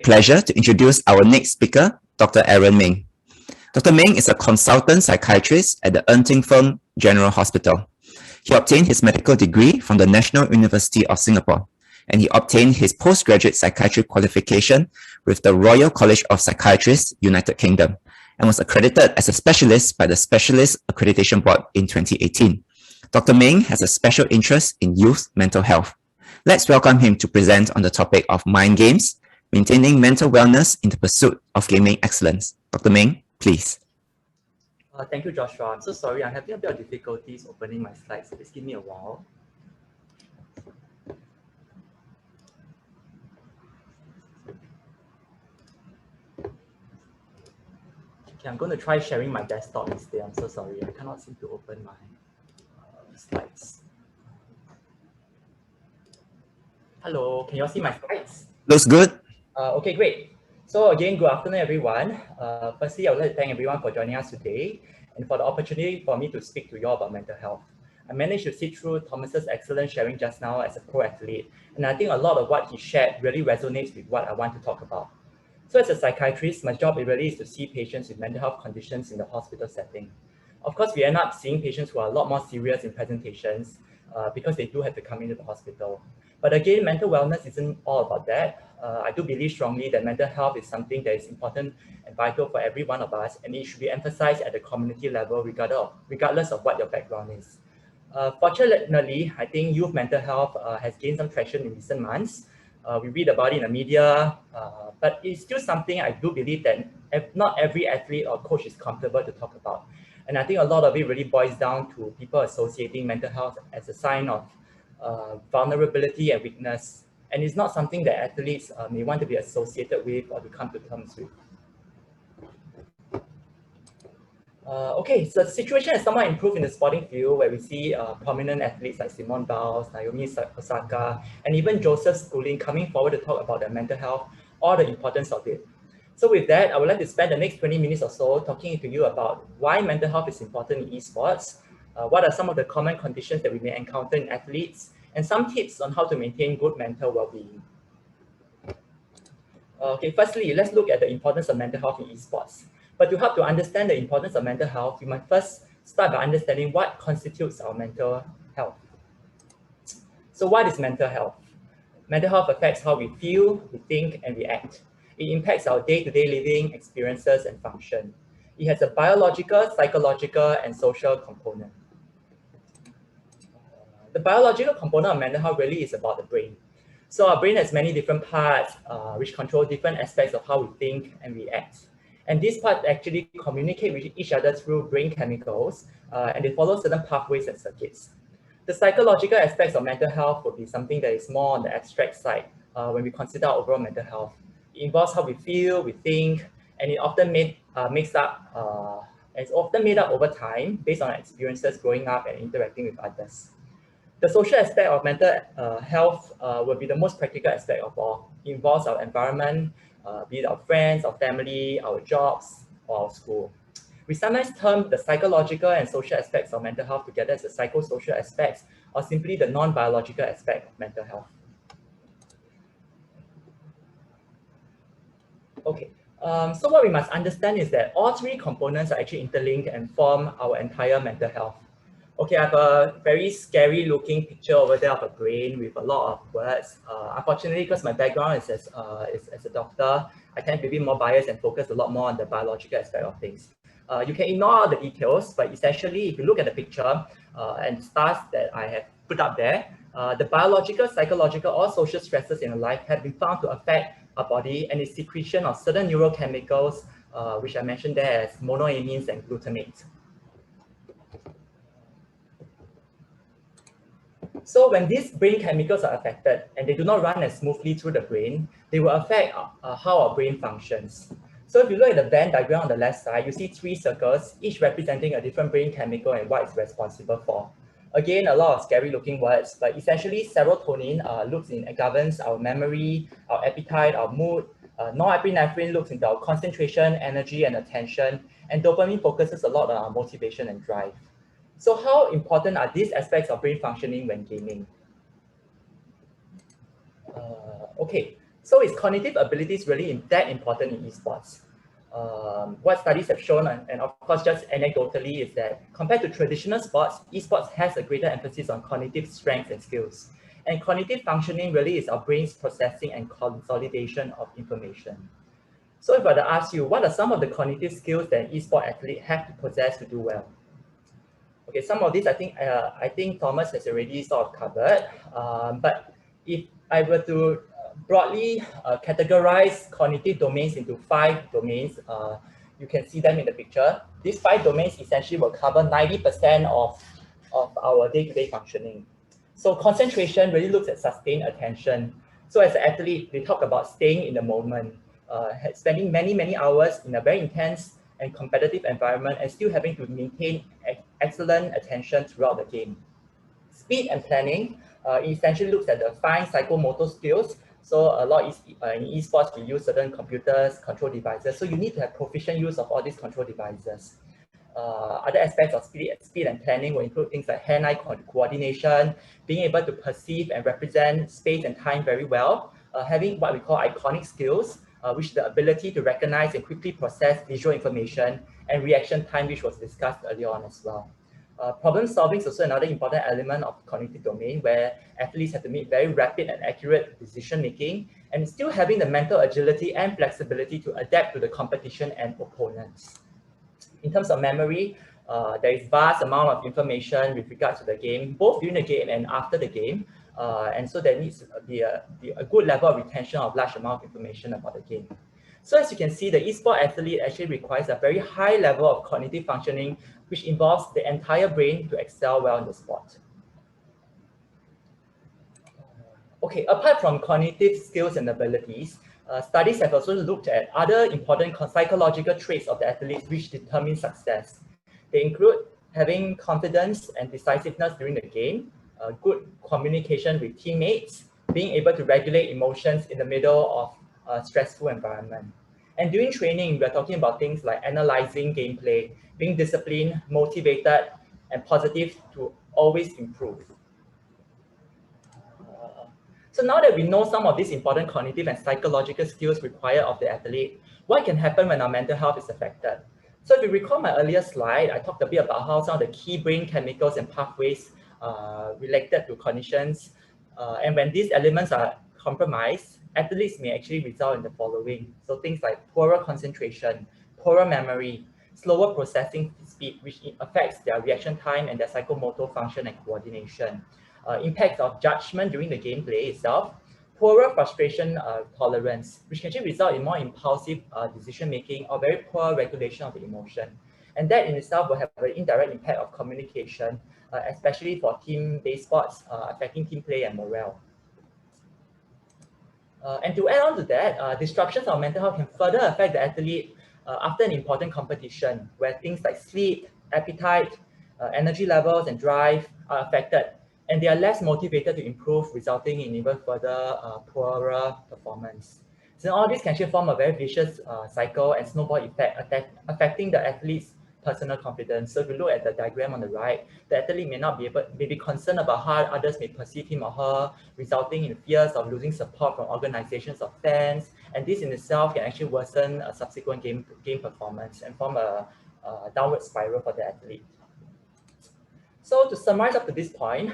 pleasure to introduce our next speaker, Dr. Aaron Meng. Dr. Meng is a consultant psychiatrist at the Feng General Hospital. He obtained his medical degree from the National University of Singapore, and he obtained his postgraduate psychiatry qualification with the Royal College of Psychiatrists, United Kingdom, and was accredited as a specialist by the Specialist Accreditation Board in 2018. Dr. Meng has a special interest in youth mental health. Let's welcome him to present on the topic of mind games, maintaining mental wellness in the pursuit of gaming excellence. Dr. Meng, please. Thank you, Joshua. I'm so sorry. I'm having a bit of difficulties opening my slides. Please give me a while. Okay, I'm going to try sharing my desktop instead. I'm so sorry. I cannot seem to open my slides. Hello, can you all see my slides? Looks good. Okay, great. So again, good afternoon, everyone. Firstly, I would like to thank everyone for joining us today and for the opportunity for me to speak to you all about mental health. I managed to see through Thomas's excellent sharing just now as a pro athlete, and I think a lot of what he shared really resonates with what I want to talk about. So as a psychiatrist, my job really is to see patients with mental health conditions in the hospital setting. Of course, we end up seeing patients who are a lot more serious in presentations because they do have to come into the hospital. But again, mental wellness isn't all about that. I do believe strongly that mental health is something that is important and vital for every one of us, and it should be emphasized at the community level regardless of what your background is. Fortunately, I think youth mental health has gained some traction in recent months. We read about it in the media, but it's still something I do believe that not every athlete or coach is comfortable to talk about. And I think a lot of it really boils down to people associating mental health as a sign of vulnerability and weakness. And it's not something that athletes may want to be associated with or to come to terms with. Okay, so the situation has somewhat improved in the sporting field where we see prominent athletes like Simone Biles, Naomi Osaka, and even Joseph Schooling coming forward to talk about their mental health or the importance of it. So with that, I would like to spend the next 20 minutes or so talking to you about why mental health is important in esports, what are some of the common conditions that we may encounter in athletes, and some tips on how to maintain good mental well-being. Okay, firstly, let's look at the importance of mental health in esports. But to help to understand the importance of mental health, we must first start by understanding what constitutes our mental health. So what is mental health? Mental health affects how we feel, we think, and we act. It impacts our day-to-day living experiences and function. It has a biological, psychological, and social component. The biological component of mental health really is about the brain. So our brain has many different parts which control different aspects of how we think and we act. And these parts actually communicate with each other through brain chemicals, and they follow certain pathways and circuits. The psychological aspects of mental health would be something that is more on the abstract side when we consider our overall mental health. It involves how we feel, we think, and it often it's often made up over time based on our experiences growing up and interacting with others. The social aspect of mental health will be the most practical aspect of all. It involves our environment, be it our friends, our family, our jobs, or our school. We sometimes term the psychological and social aspects of mental health together as the psychosocial aspects, or simply the non-biological aspect of mental health. Okay, so what we must understand is that all three components are actually interlinked and form our entire mental health. Okay, I have a very scary looking picture over there of a brain with a lot of words. Unfortunately, because my background is as a doctor, I tend to be more biased and focus a lot more on the biological aspect of things. You can ignore all the details, but essentially, if you look at the picture and stars that I have put up there, the biological, psychological, or social stresses in life have been found to affect our body and its secretion of certain neurochemicals, which I mentioned there as monoamines and glutamate. So when these brain chemicals are affected and they do not run as smoothly through the brain, they will affect how our brain functions. So if you look at the Venn diagram on the left side, you see three circles, each representing a different brain chemical and what it's responsible for. Again, a lot of scary looking words, but essentially serotonin looks in governs our memory, our appetite, our mood. Norepinephrine looks into our concentration, energy, and attention, and dopamine focuses a lot on our motivation and drive. So how important are these aspects of brain functioning when gaming? Okay, So is cognitive abilities really that important in esports? What studies have shown, and of course just anecdotally, is that compared to traditional sports, esports has a greater emphasis on cognitive strengths and skills. And cognitive functioning really is our brain's processing and consolidation of information. So if I were to ask you, what are some of the cognitive skills that an esport athlete have to possess to do well? Okay, some of these I think Thomas has already sort of covered. But if I were to broadly categorize cognitive domains into 5 domains, you can see them in the picture. These 5 domains essentially will cover 90% of our day-to-day functioning. So concentration really looks at sustained attention. So as an athlete, they talk about staying in the moment, spending many hours in a very intense and competitive environment and still having to maintain excellent attention throughout the game. Speed and planning essentially looks at the fine psychomotor skills. So a lot in esports, we use certain computers, control devices. So you need to have proficient use of all these control devices. Other aspects of speed and planning will include things like hand-eye coordination, being able to perceive and represent space and time very well, having what we call iconic skills, which is the ability to recognize and quickly process visual information, and reaction time, which was discussed earlier on as well. Problem solving is also another important element of cognitive domain, where athletes have to make very rapid and accurate decision making, and still having the mental agility and flexibility to adapt to the competition and opponents. In terms of memory, there is vast amount of information with regards to the game, both during the game and after the game. And so there needs to be a good level of retention of large amount of information about the game. So as you can see, the esport athlete actually requires a very high level of cognitive functioning, which involves the entire brain to excel well in the sport. Okay, apart from cognitive skills and abilities, studies have also looked at other important psychological traits of the athletes which determine success. They include having confidence and decisiveness during the game, good communication with teammates, being able to regulate emotions in the middle of a stressful environment. And during training, we're talking about things like analyzing gameplay, being disciplined, motivated, and positive to always improve. So now that we know some of these important cognitive and psychological skills required of the athlete, what can happen when our mental health is affected? So if you recall my earlier slide, I talked a bit about how some of the key brain chemicals and pathways related to cognitions. And when these elements are compromised, athletes may actually result in the following. So things like poorer concentration, poorer memory, slower processing speed, which affects their reaction time and their psychomotor function and coordination. Impacts of judgment during the gameplay itself, poorer frustration tolerance, which can actually result in more impulsive decision-making or very poor regulation of the emotion. And that in itself will have an indirect impact of communication, especially for team-based sports, affecting team play and morale. And to add on to that, disruptions of mental health can further affect the athlete after an important competition, where things like sleep, appetite, energy levels, and drive are affected, and they are less motivated to improve, resulting in even further poorer performance. So all this can actually form a very vicious cycle and snowball effect, affecting the athlete's personal confidence. So if you look at the diagram on the right, the athlete may be concerned about how others may perceive him or her, resulting in fears of losing support from organizations or fans. And this in itself can actually worsen a subsequent game performance and form a downward spiral for the athlete. So to summarize up to this point,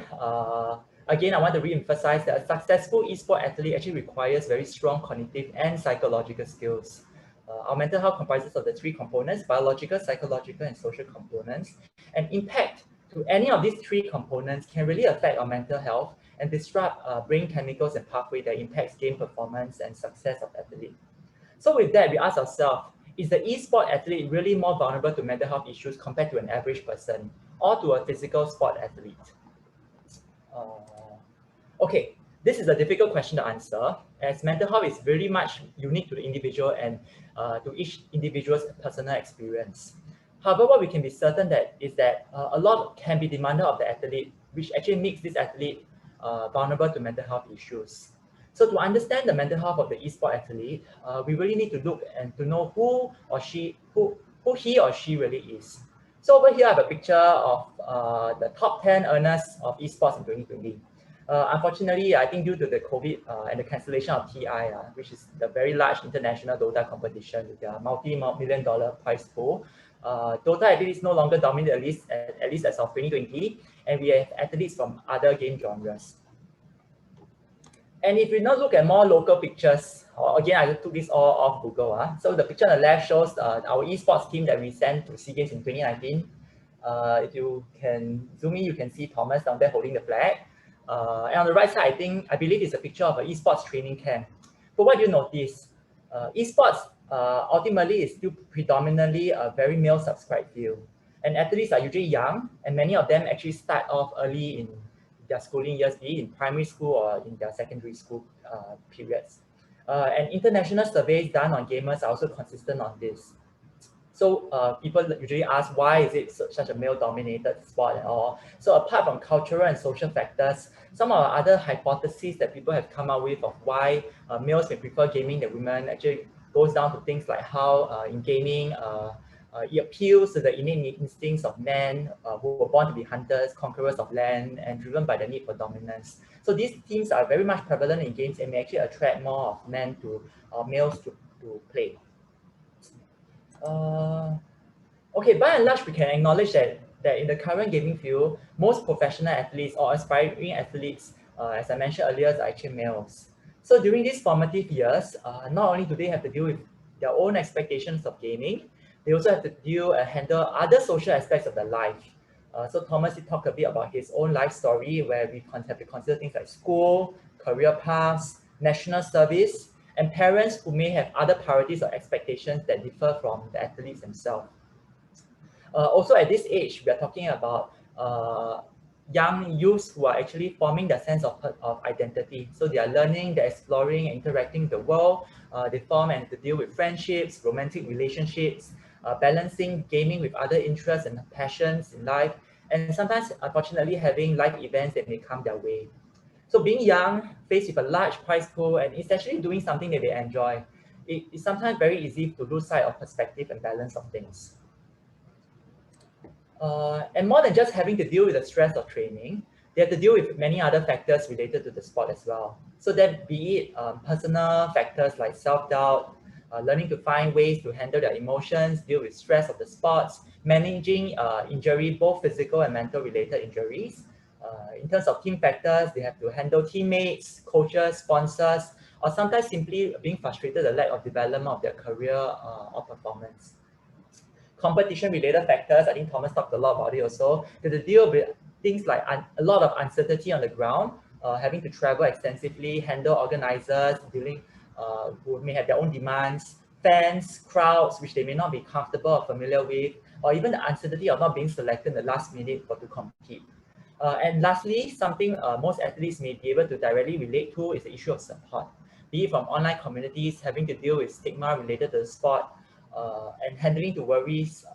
again, I want to re-emphasize that a successful esports athlete actually requires very strong cognitive and psychological skills. Our mental health comprises of the 3 components: biological, psychological, and social components. And impact to any of these 3 components can really affect our mental health and disrupt brain chemicals and pathway that impacts game performance and success of athlete. So with that, we ask ourselves, is the esports athlete really more vulnerable to mental health issues compared to an average person or to a physical sport athlete? Okay, this is a difficult question to answer, as mental health is very much unique to the individual and to each individual's personal experience. However, what we can be certain that is that a lot can be demanded of the athlete, which actually makes this athlete vulnerable to mental health issues. So to understand the mental health of the esports athlete, we really need to look and to know who he or she really is. So over here, I have a picture of the top 10 earners of esports in 2020. Unfortunately, I think due to the COVID and the cancellation of TI, which is the very large international Dota competition with their multi-million dollar prize pool, Dota athletes no longer dominate at least as of 2020, and we have athletes from other game genres. And if we now look at more local pictures, again, I took this all off Google. So the picture on the left shows our esports team that we sent to SEA Games in 2019. If you can zoom in, you can see Thomas down there holding the flag. And on the right side, I believe it's a picture of an esports training camp. But what do you notice? Esports ultimately is still predominantly a very male subscribed field. And athletes are usually young, and many of them actually start off early in their schooling years, be it in primary school or in their secondary school periods. And international surveys done on gamers are also consistent on this. So people usually ask, why is it such a male-dominated sport and all? So apart from cultural and social factors, some of the other hypotheses that people have come up with of why males may prefer gaming than women actually goes down to things like how in gaming, it appeals to the innate instincts of men who were born to be hunters, conquerors of land, and driven by the need for dominance. So these themes are very much prevalent in games and may actually attract more of men to males to play. Okay, by and large, we can acknowledge that in the current gaming field, most professional athletes or aspiring athletes, as I mentioned earlier, are actually males. So during these formative years, not only do they have to deal with their own expectations of gaming, they also have to deal and handle other social aspects of their life. So Thomas did talk a bit about his own life story, where we have to consider things like school, career paths, national service, and parents who may have other priorities or expectations that differ from the athletes themselves. Also at this age, we are talking about young youths who are actually forming their sense of identity. So they are learning, they're exploring, interacting with the world. They form and to deal with friendships, romantic relationships, balancing gaming with other interests and passions in life, and sometimes, unfortunately, having life events that may come their way. So being young, faced with a large prize pool, and essentially doing something that they enjoy, it's sometimes very easy to lose sight of perspective and balance of things. And more than just having to deal with the stress of training, they have to deal with many other factors related to the sport as well. So that be it personal factors like self-doubt, learning to find ways to handle their emotions, deal with stress of the sports, managing injury, both physical and mental related injuries. In terms of team factors, they have to handle teammates, coaches, sponsors, or sometimes simply being frustrated at the lack of development of their career or performance. Competition-related factors, I think Thomas talked a lot about it also, to deal with things like a lot of uncertainty on the ground, having to travel extensively, handle organizers, dealing who may have their own demands, fans, crowds, which they may not be comfortable or familiar with, or even the uncertainty of not being selected in the last minute to compete. And lastly, something most athletes may be able to directly relate to is the issue of support, be it from online communities, having to deal with stigma related to the sport, and handle worries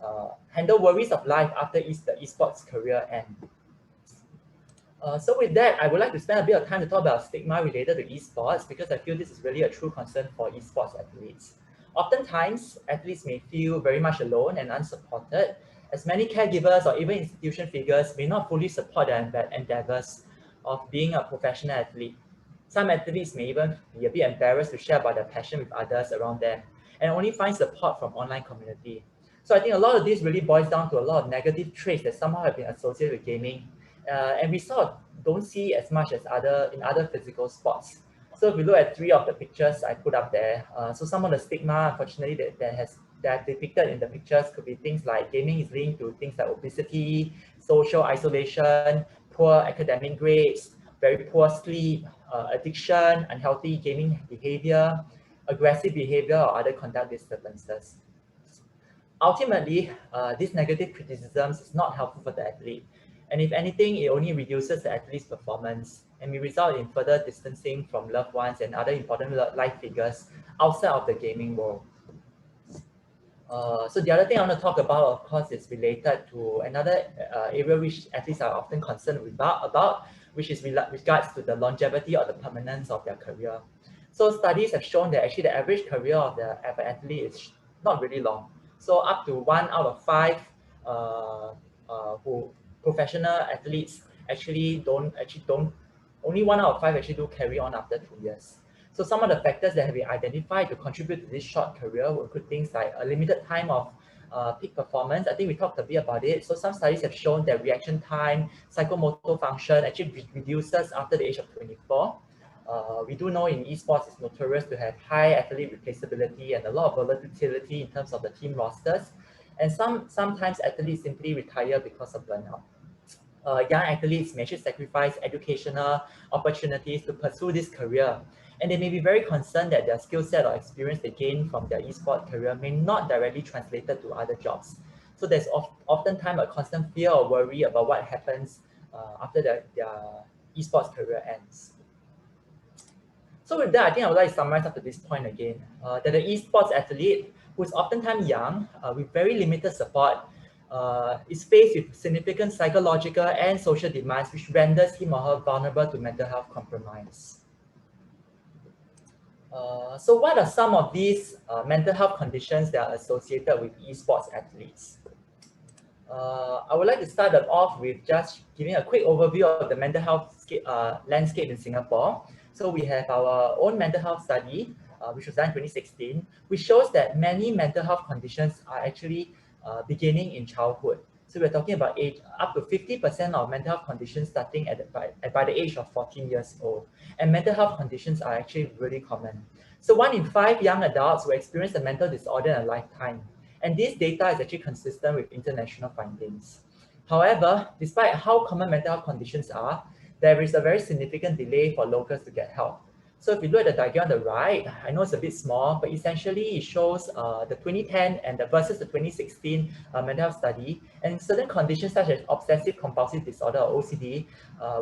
of life after the esports career end. So with that, I would like to spend a bit of time to talk about stigma related to esports, because I feel this is really a true concern for esports athletes. Oftentimes, athletes may feel very much alone and unsupported, as many caregivers or even institution figures may not fully support their endeavors of being a professional athlete. Some athletes may even be a bit embarrassed to share about their passion with others around them, and only find support from online community. So I think a lot of this really boils down to a lot of negative traits that somehow have been associated with gaming, and we sort of don't see as much as in other physical sports. So if we look at 3 of the pictures I put up there, so some of the stigma, unfortunately, that are depicted in the pictures could be things like gaming is linked to things like obesity, social isolation, poor academic grades, very poor sleep, addiction, unhealthy gaming behavior, aggressive behavior, or other conduct disturbances. Ultimately, these negative criticisms is not helpful for the athlete. And if anything, it only reduces the athlete's performance and may result in further distancing from loved ones and other important life figures outside of the gaming world. So the other thing I want to talk about, of course, is related to another area which athletes are often concerned about, which is regards to the longevity or the permanence of their career. So studies have shown that actually the average career of an athlete is not really long. So up to 1 out of 5 who professional athletes actually don't only 1 out of 5 actually do carry on after 2 years. So some of the factors that have been identified to contribute to this short career will include things like a limited time of peak performance. I think we talked a bit about it. So some studies have shown that reaction time, psychomotor function actually reduces after the age of 24. We do know in esports it's notorious to have high athlete replaceability and a lot of volatility in terms of the team rosters. And sometimes athletes simply retire because of burnout. Young athletes may actually sacrifice educational opportunities to pursue this career. And they may be very concerned that their skill set or experience they gain from their esports career may not directly translated to other jobs. So there's oftentimes a constant fear or worry about what happens after their esports career ends. So with that, I think I would like to summarize up to this point again, that the esports athlete, who is oftentimes young, with very limited support, is faced with significant psychological and social demands, which renders him or her vulnerable to mental health compromise. So what are some of these mental health conditions that are associated with esports athletes? I would like to start off with just giving a quick overview of the mental health landscape in Singapore. So we have our own mental health study, which was done in 2016, which shows that many mental health conditions are actually beginning in childhood. So we're talking about age up to 50% of mental health conditions starting by the age of 14 years old. And mental health conditions are actually really common. So 1 in 5 young adults will experience a mental disorder in a lifetime. And this data is actually consistent with international findings. However, despite how common mental health conditions are, there is a very significant delay for locals to get help. So if you look at the diagram on the right, I know it's a bit small, but essentially it shows the 2010 and versus the 2016 mental health study. And in certain conditions such as obsessive compulsive disorder or OCD,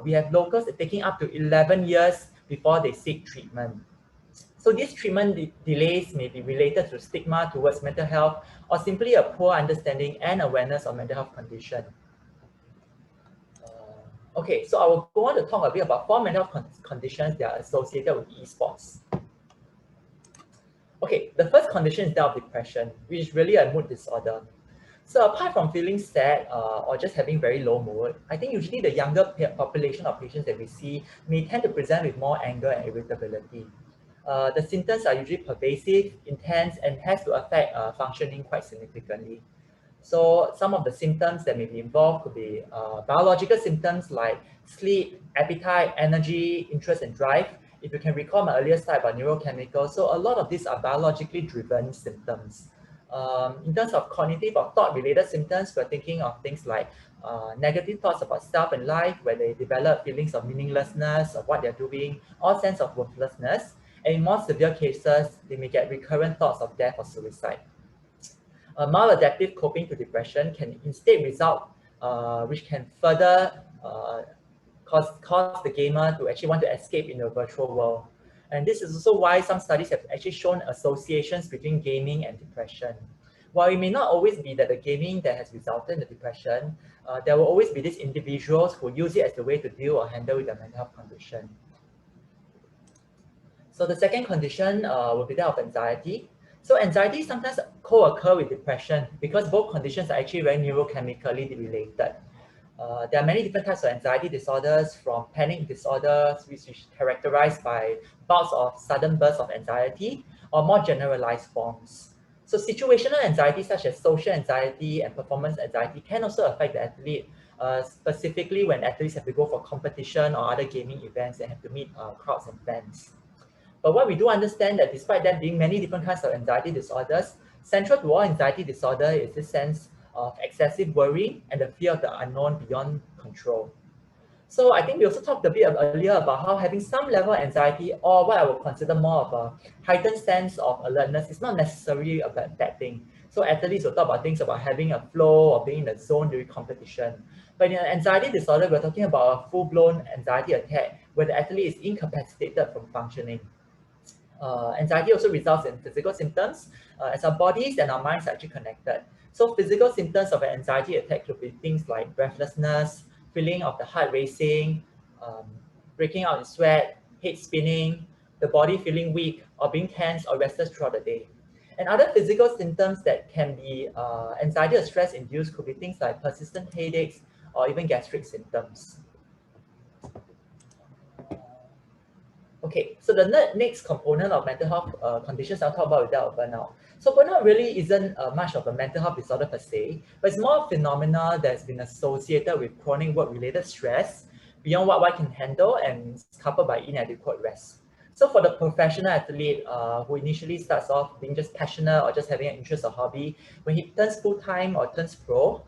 we have locals taking up to 11 years before they seek treatment. So these treatment delays may be related to stigma towards mental health or simply a poor understanding and awareness of mental health condition. Okay, so I will go on to talk a bit about 4 mental health conditions that are associated with esports. Okay, the first condition is that of depression, which is really a mood disorder. So apart from feeling sad or just having very low mood, I think usually the younger population of patients that we see may tend to present with more anger and irritability. The symptoms are usually pervasive, intense, and has to affect functioning quite significantly. So some of the symptoms that may be involved could be biological symptoms like sleep, appetite, energy, interest, and drive. If you can recall my earlier slide about neurochemicals, so a lot of these are biologically driven symptoms. In terms of cognitive or thought-related symptoms, we're thinking of things like negative thoughts about self and life, where they develop feelings of meaninglessness of what they're doing, or sense of worthlessness. And in more severe cases, they may get recurrent thoughts of death or suicide. Maladaptive coping to depression can instead result, which can further cause the gamer to actually want to escape in the virtual world. And this is also why some studies have actually shown associations between gaming and depression. While it may not always be that the gaming that has resulted in the depression, there will always be these individuals who use it as the way to deal or handle with their mental health condition. So the second condition will be that of anxiety. So anxiety sometimes co-occur with depression because both conditions are actually very neurochemically related. There are many different types of anxiety disorders, from panic disorders, which is characterized by bouts of sudden bursts of anxiety, or more generalized forms. So situational anxiety, such as social anxiety and performance anxiety, can also affect the athlete, specifically when athletes have to go for competition or other gaming events and have to meet crowds and fans. But what we do understand that despite there being many different kinds of anxiety disorders, central to all anxiety disorder is this sense of excessive worry and the fear of the unknown beyond control. So I think we also talked a bit earlier about how having some level of anxiety, or what I would consider more of a heightened sense of alertness, is not necessarily a bad thing. So athletes will talk about things about having a flow or being in the zone during competition. But in an anxiety disorder, we're talking about a full-blown anxiety attack where the athlete is incapacitated from functioning. Anxiety also results in physical symptoms, as our bodies and our minds are actually connected. So physical symptoms of an anxiety attack could be things like breathlessness, feeling of the heart racing, breaking out in sweat, head spinning, the body feeling weak or being tense or restless throughout the day. And other physical symptoms that can be anxiety or stress induced could be things like persistent headaches or even gastric symptoms. Okay, so the next component of mental health conditions I'll talk about is that of burnout. So burnout really isn't much of a mental health disorder per se, but it's more a phenomena that's been associated with chronic work-related stress beyond what one can handle and coupled by inadequate rest. So for the professional athlete who initially starts off being just passionate or just having an interest or hobby, when he turns full-time or turns pro,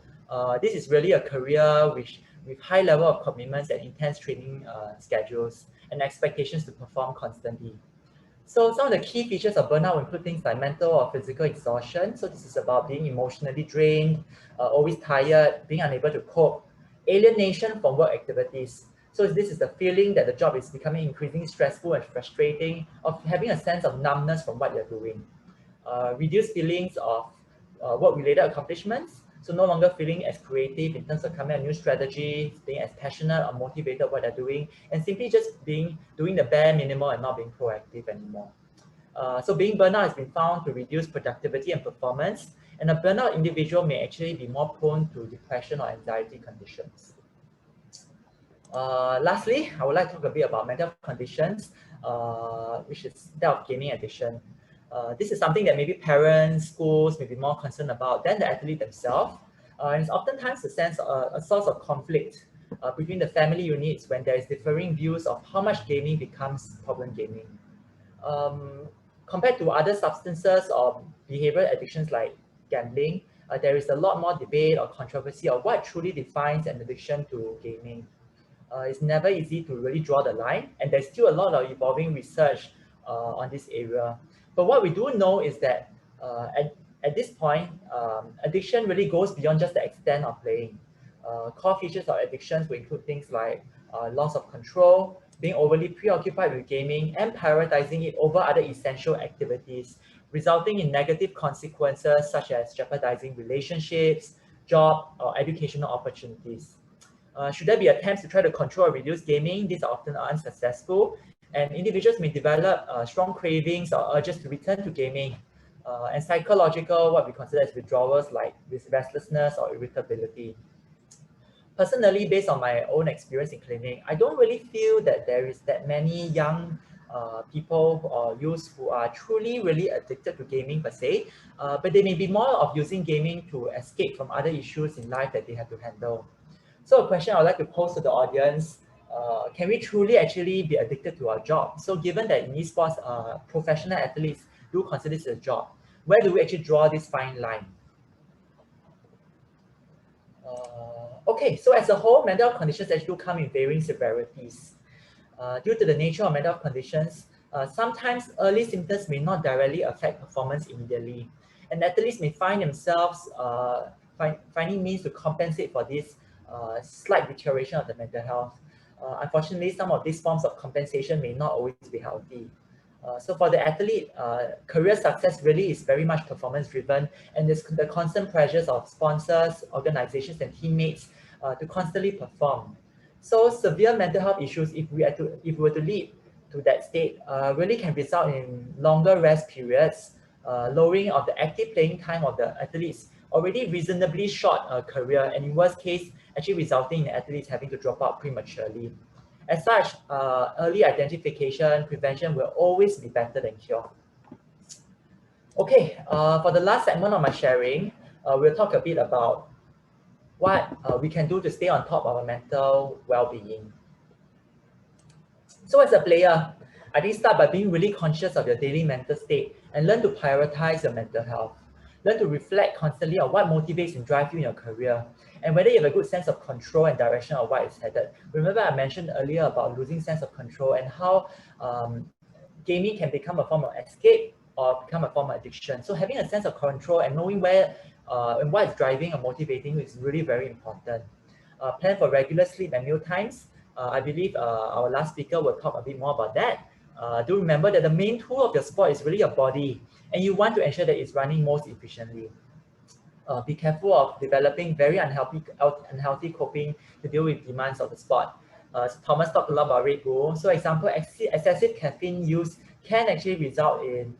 this is really a career with high level of commitments and intense training schedules and expectations to perform constantly. So some of the key features of burnout include things like mental or physical exhaustion. So this is about being emotionally drained, always tired, being unable to cope, alienation from work activities. So this is the feeling that the job is becoming increasingly stressful and frustrating, of having a sense of numbness from what you're doing. Reduced feelings of work-related accomplishments, so no longer feeling as creative in terms of coming up with new strategies, being as passionate or motivated what they're doing, and simply just doing the bare minimum and not being proactive anymore. So being burnout has been found to reduce productivity and performance, and a burnout individual may actually be more prone to depression or anxiety conditions. Lastly, I would like to talk a bit about mental conditions, which is that of gaming addiction. This is something that maybe parents, schools may be more concerned about than the athlete themselves. And it's oftentimes a source of conflict between the family units when there is differing views of how much gaming becomes problem gaming. Compared to other substances or behavioral addictions like gambling, there is a lot more debate or controversy of what truly defines an addiction to gaming. It's never easy to really draw the line, and there's still a lot of evolving research on this area. But what we do know is that at this point, addiction really goes beyond just the extent of playing. Core features of addictions will include things like loss of control, being overly preoccupied with gaming, and prioritizing it over other essential activities, resulting in negative consequences such as jeopardizing relationships, job, or educational opportunities. Should there be attempts to try to control or reduce gaming, these are often unsuccessful, and individuals may develop strong cravings or urges to return to gaming, and psychological, what we consider as withdrawals like with restlessness or irritability. Personally, based on my own experience in clinic, I don't really feel that there is that many young people or youths who are truly really addicted to gaming per se, but they may be more of using gaming to escape from other issues in life that they have to handle. So a question I would like to pose to the audience, can we truly actually be addicted to our job? So given that in esports, professional athletes do consider this a job, where do we actually draw this fine line? Okay, so as a whole, mental health conditions actually do come in varying severities. Due to the nature of mental health conditions, sometimes early symptoms may not directly affect performance immediately, and athletes may find themselves finding means to compensate for this slight deterioration of the mental health. Unfortunately, some of these forms of compensation may not always be healthy. So for the athlete, career success really is very much performance driven, and there's the constant pressures of sponsors, organizations, and teammates to constantly perform. So severe mental health issues, if we were to lead to that state, really can result in longer rest periods, lowering of the active playing time of the athletes, already reasonably short career, and in worst case, actually resulting in athletes having to drop out prematurely. As such, early identification, prevention will always be better than cure. Okay, for the last segment of my sharing, we'll talk a bit about what we can do to stay on top of our mental well-being. So as a player, I think start by being really conscious of your daily mental state and learn to prioritize your mental health. Learn to reflect constantly on what motivates and drives you in your career, and whether you have a good sense of control and direction of what is headed. Remember I mentioned earlier about losing sense of control and how gaming can become a form of escape or become a form of addiction. So having a sense of control and knowing where and what is driving or motivating you is really very important. Plan for regular sleep and meal times. I believe our last speaker will talk a bit more about that. Do remember that the main tool of your sport is really your body, and you want to ensure that it's running most efficiently. Be careful of developing very unhealthy coping to deal with demands of the sport. So Thomas talked a lot about Red Bull. So example, excessive caffeine use can actually result in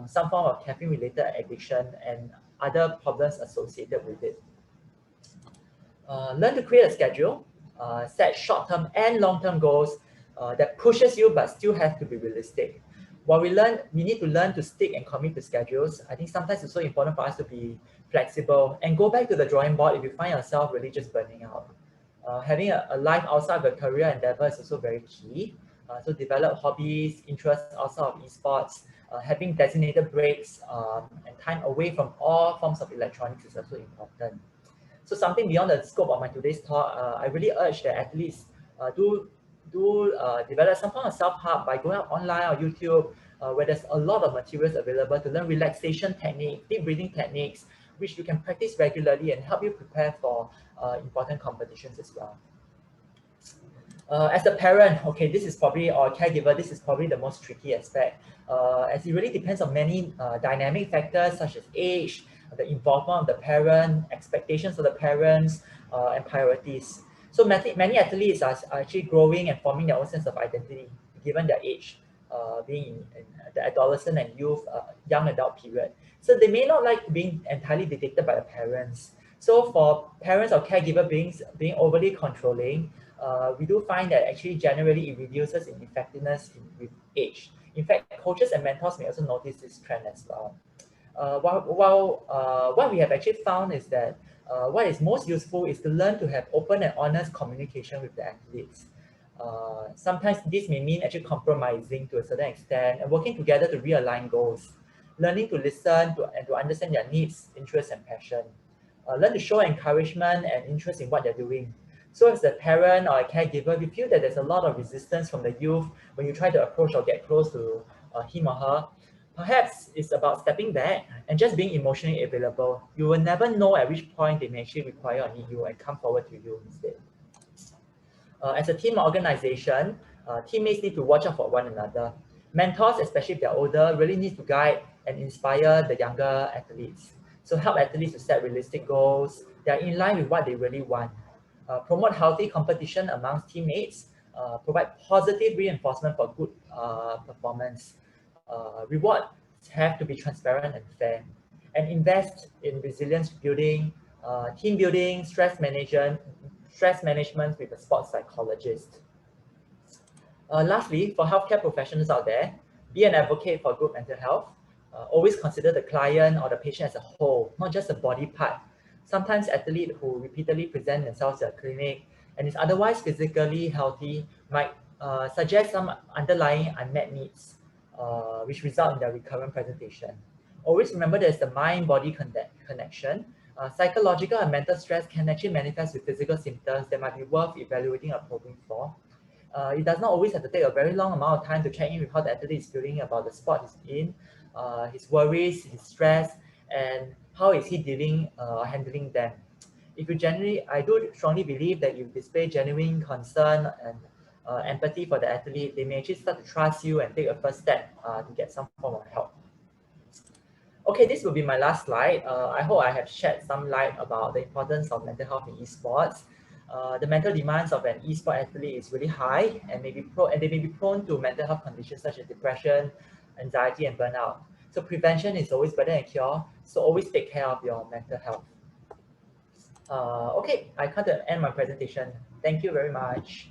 some form of caffeine-related addiction and other problems associated with it. Learn to create a schedule, set short-term and long-term goals, that pushes you but still have to be realistic. While we need to learn to stick and commit to schedules. I think sometimes it's so important for us to be flexible and go back to the drawing board if you find yourself really just burning out. Having a life outside of your career endeavor is also very key. So develop hobbies, interests outside of esports, having designated breaks and time away from all forms of electronics is also important. So something beyond the scope of my today's talk, I really urge that athletes do develop some kind of self-help by going out online or YouTube, where there's a lot of materials available to learn relaxation techniques, deep breathing techniques, which you can practice regularly and help you prepare for important competitions as well. As a parent, okay, this is probably, or caregiver, this is probably the most tricky aspect, as it really depends on many dynamic factors such as age, the involvement of the parent, expectations of the parents, and priorities. So many athletes are actually growing and forming their own sense of identity given their age, being in the adolescent and youth, young adult period. So they may not like being entirely dictated by the parents. So for parents or caregiver being overly controlling, we do find that actually generally it reduces in effectiveness with age. In fact, coaches and mentors may also notice this trend as well. What we have actually found is that what is most useful is to learn to have open and honest communication with the athletes. Sometimes this may mean actually compromising to a certain extent and working together to realign goals, learning to listen and to understand their needs, interests, and passion. Learn to show encouragement and interest in what they're doing. So as a parent or a caregiver, we feel that there's a lot of resistance from the youth when you try to approach or get close to him or her. Perhaps it's about stepping back and just being emotionally available. You will never know at which point they may actually require or need you and come forward to you instead. As a team organization, teammates need to watch out for one another. Mentors, especially if they're older, really need to guide and inspire the younger athletes. So help athletes to set realistic goals. They're in line with what they really want. Promote healthy competition amongst teammates. Provide positive reinforcement for good performance. Rewards have to be transparent and fair. And invest in resilience building, team building, stress management with a sports psychologist. Lastly, for healthcare professionals out there, be an advocate for good mental health. Always consider the client or the patient as a whole, not just a body part. Sometimes athletes who repeatedly present themselves at a clinic and is otherwise physically healthy might suggest some underlying unmet needs, which result in their recurrent presentation. Always remember there's the mind-body connection. Psychological and mental stress can actually manifest with physical symptoms that might be worth evaluating or probing for. It does not always have to take a very long amount of time to check in with how the athlete is feeling about the sport he's in, his worries, his stress, and how is he dealing or handling them. I do strongly believe that if you display genuine concern and empathy for the athlete, they may actually start to trust you and take a first step to get some form of help. Okay, this will be my last slide. I hope I have shed some light about the importance of mental health in esports. The mental demands of an esport athlete is really high and they may be prone to mental health conditions such as depression, anxiety, and burnout. So prevention is always better than cure. So always take care of your mental health. Okay, I come to end my presentation. Thank you very much.